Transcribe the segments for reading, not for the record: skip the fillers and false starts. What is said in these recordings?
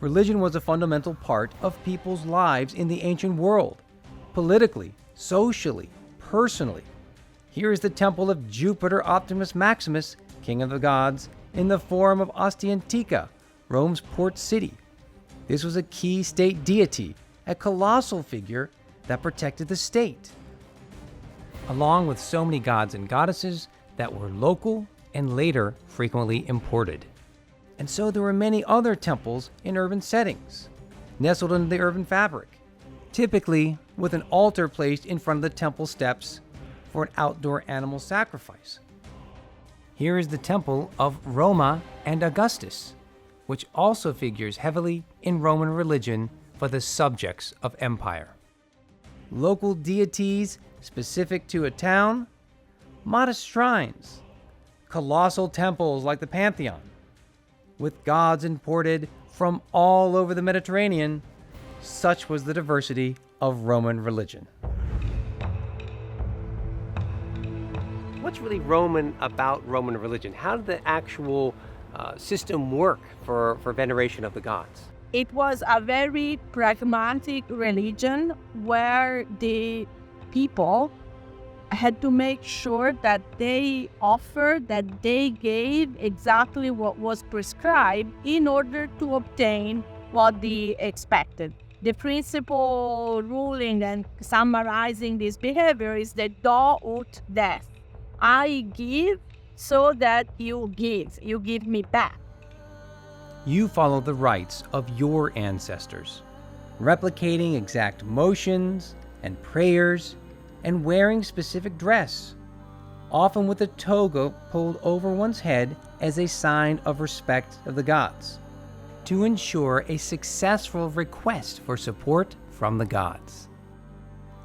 Religion was a fundamental part of people's lives in the ancient world, politically, socially, personally. Here is the temple of Jupiter Optimus Maximus, king of the gods, in the Forum of Ostia Antica, Rome's port city. This was a key state deity, a colossal figure that protected the state, along with so many gods and goddesses that were local and later frequently imported. And so there were many other temples in urban settings, nestled into the urban fabric, typically with an altar placed in front of the temple steps for an outdoor animal sacrifice. Here is the temple of Roma and Augustus, which also figures heavily in Roman religion for the subjects of empire. Local deities specific to a town, modest shrines, colossal temples like the Pantheon, with gods imported from all over the Mediterranean. Such was the diversity of Roman religion. What's really Roman about Roman religion? How did the actual system work for veneration of the gods? It was a very pragmatic religion where the people had to make sure that they offered, that they gave exactly what was prescribed in order to obtain what they expected. The principal ruling and summarizing this behavior is the do ut des. I give so that you give me back. You follow the rites of your ancestors, replicating exact motions and prayers and wearing specific dress, often with a toga pulled over one's head as a sign of respect of the gods, to ensure a successful request for support from the gods.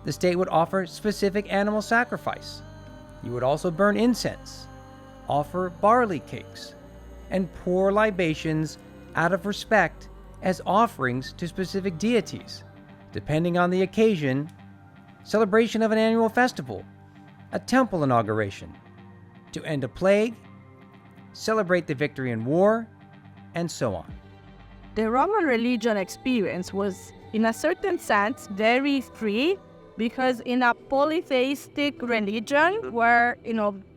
The state would offer specific animal sacrifice. You would also burn incense, offer barley cakes, and pour libations out of respect as offerings to specific deities, depending on the occasion, celebration of an annual festival, a temple inauguration, to end a plague, celebrate the victory in war, and so on. The Roman religion experience was, in a certain sense, very free, because in a polytheistic religion where,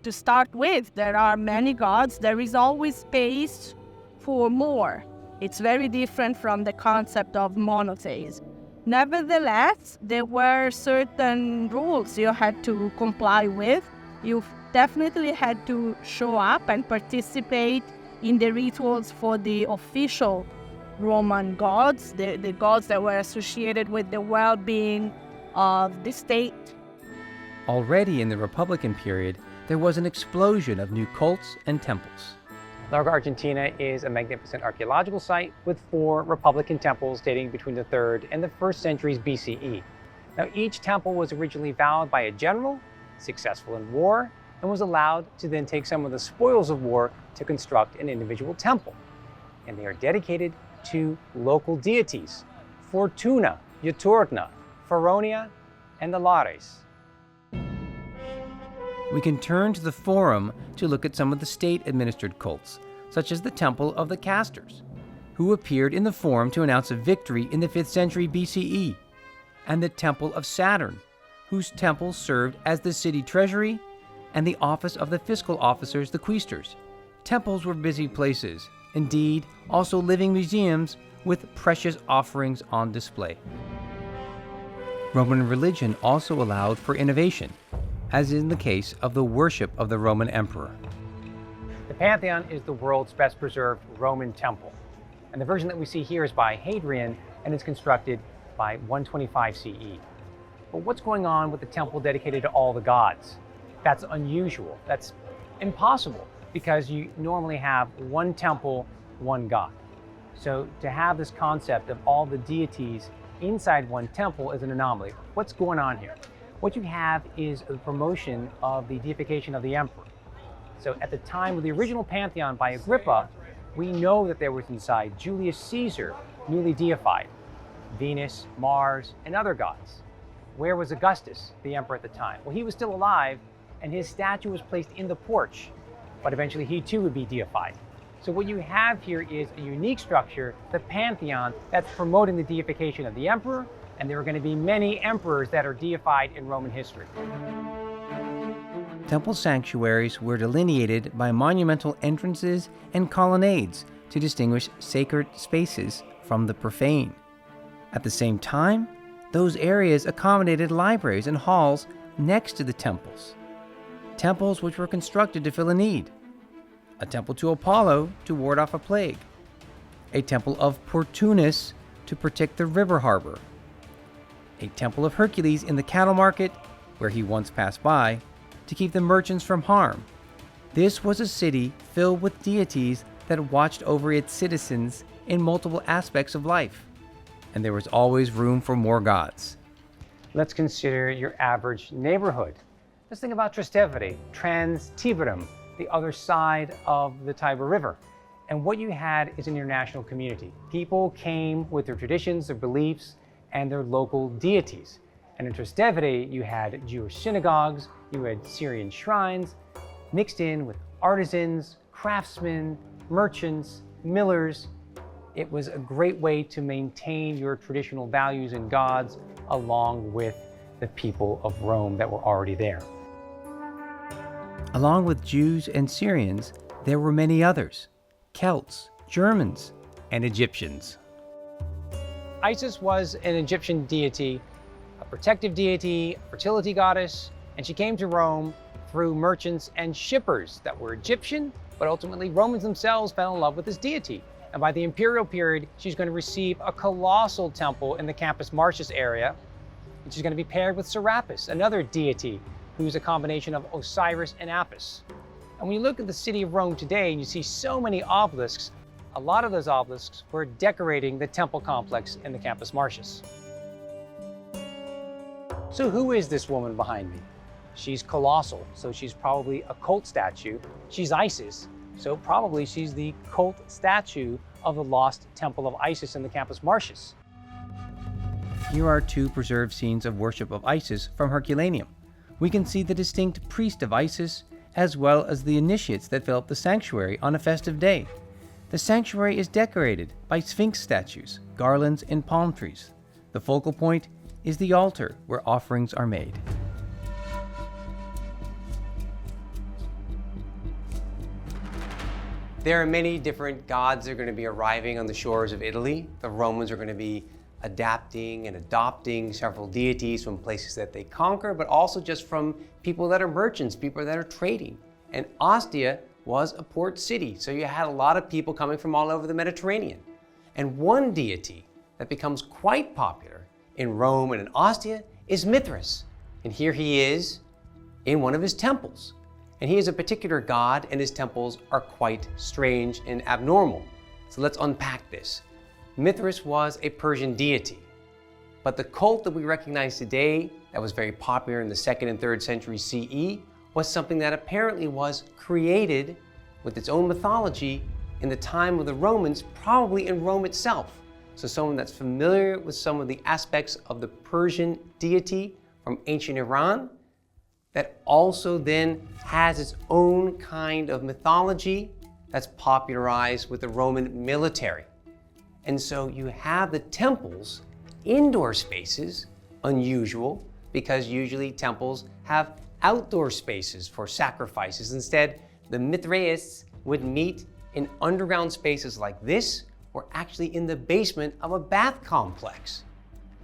to start with, there are many gods, there is always space for more. It's very different from the concept of monotheism. Nevertheless, there were certain rules you had to comply with. You definitely had to show up and participate in the rituals for the official Roman gods, the gods that were associated with the well-being of the state. Already in the Republican period, there was an explosion of new cults and temples. Largo Argentina is a magnificent archaeological site with 4 Republican temples dating between the 3rd and the 1st centuries BCE. Now, each temple was originally vowed by a general, successful in war, and was allowed to then take some of the spoils of war to construct an individual temple. And they are dedicated to local deities: Fortuna, Juturna, Feronia, and the Lares. We can turn to the Forum to look at some of the state-administered cults, such as the Temple of the Castors, who appeared in the Forum to announce a victory in the 5th century BCE, and the Temple of Saturn, whose temple served as the city treasury and the office of the fiscal officers, the quaestors. Temples were busy places, indeed also living museums with precious offerings on display. Roman religion also allowed for innovation, as in the case of the worship of the Roman emperor. The Pantheon is the world's best preserved Roman temple, and the version that we see here is by Hadrian, and it's constructed by 125 CE. But what's going on with the temple dedicated to all the gods? That's unusual. That's impossible, because you normally have one temple, one god. So to have this concept of all the deities inside one temple is an anomaly. What's going on here? What you have is a promotion of the deification of the emperor. So at the time of the original Pantheon by Agrippa, we know that there was inside Julius Caesar, newly deified, Venus, Mars, and other gods. Where was Augustus, the emperor at the time? Well, he was still alive, and his statue was placed in the porch, but eventually he too would be deified. So what you have here is a unique structure, the Pantheon, that's promoting the deification of the emperor, and there are going to be many emperors that are deified in Roman history. Temple sanctuaries were delineated by monumental entrances and colonnades to distinguish sacred spaces from the profane. At the same time, those areas accommodated libraries and halls next to the temples. Temples which were constructed to fill a need. A temple to Apollo to ward off a plague. A temple of Portunus to protect the river harbor. A temple of Hercules in the cattle market, where he once passed by, to keep the merchants from harm. This was a city filled with deities that watched over its citizens in multiple aspects of life. And there was always room for more gods. Let's consider your average neighborhood. Let's think about Trastevere, Trans Tiberum, the other side of the Tiber River. And what you had is an international community. People came with their traditions, their beliefs, and their local deities. And in Trastevere, you had Jewish synagogues, you had Syrian shrines, mixed in with artisans, craftsmen, merchants, millers. It was a great way to maintain your traditional values and gods along with the people of Rome that were already there. Along with Jews and Syrians, there were many others: Celts, Germans, and Egyptians. Isis was an Egyptian deity, a protective deity, a fertility goddess, and she came to Rome through merchants and shippers that were Egyptian, but ultimately Romans themselves fell in love with this deity. And by the imperial period, she's going to receive a colossal temple in the Campus Martius area, and she's going to be paired with Serapis, another deity who's a combination of Osiris and Apis. And when you look at the city of Rome today and you see so many obelisks, a lot of those obelisks were decorating the temple complex in the Campus Martius. So who is this woman behind me? She's colossal, so she's probably a cult statue. She's Isis, so probably she's the cult statue of the lost temple of Isis in the Campus Martius. Here are two preserved scenes of worship of Isis from Herculaneum. We can see the distinct priest of Isis, as well as the initiates that fill up the sanctuary on a festive day. The sanctuary is decorated by Sphinx statues, garlands, and palm trees. The focal point is the altar where offerings are made. There are many different gods that are going to be arriving on the shores of Italy. The Romans are going to be adapting and adopting several deities from places that they conquer, but also just from people that are merchants, people that are trading. And Ostia was a port city, so you had a lot of people coming from all over the Mediterranean. And one deity that becomes quite popular in Rome and in Ostia is Mithras. And here he is in one of his temples. And he is a particular god, and his temples are quite strange and abnormal. So let's unpack this. Mithras was a Persian deity, but the cult that we recognize today that was very popular in the 2nd and 3rd century CE was something that apparently was created with its own mythology in the time of the Romans, probably in Rome itself. So someone that's familiar with some of the aspects of the Persian deity from ancient Iran, that also then has its own kind of mythology that's popularized with the Roman military. And so you have the temples, indoor spaces, unusual, because usually temples have outdoor spaces for sacrifices. Instead, the Mithraists would meet in underground spaces like this, or actually in the basement of a bath complex.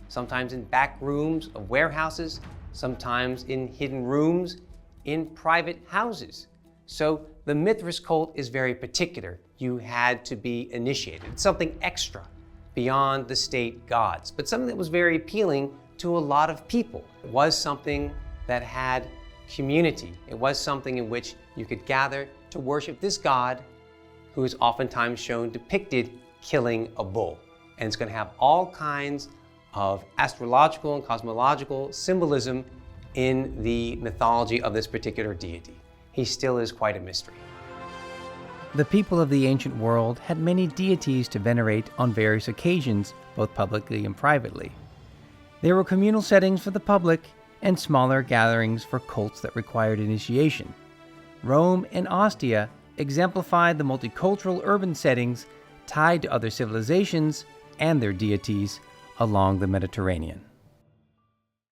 Sometimes in back rooms of warehouses, sometimes in hidden rooms in private houses. So the Mithras cult is very particular. You had to be initiated. It's something extra beyond the state gods, but something that was very appealing to a lot of people. It was something that had community. It was something in which you could gather to worship this god who is oftentimes shown depicted killing a bull. And it's going to have all kinds of astrological and cosmological symbolism in the mythology of this particular deity. He still is quite a mystery. The people of the ancient world had many deities to venerate on various occasions, both publicly and privately. There were communal settings for the public and smaller gatherings for cults that required initiation. Rome and Ostia exemplified the multicultural urban settings tied to other civilizations and their deities along the Mediterranean.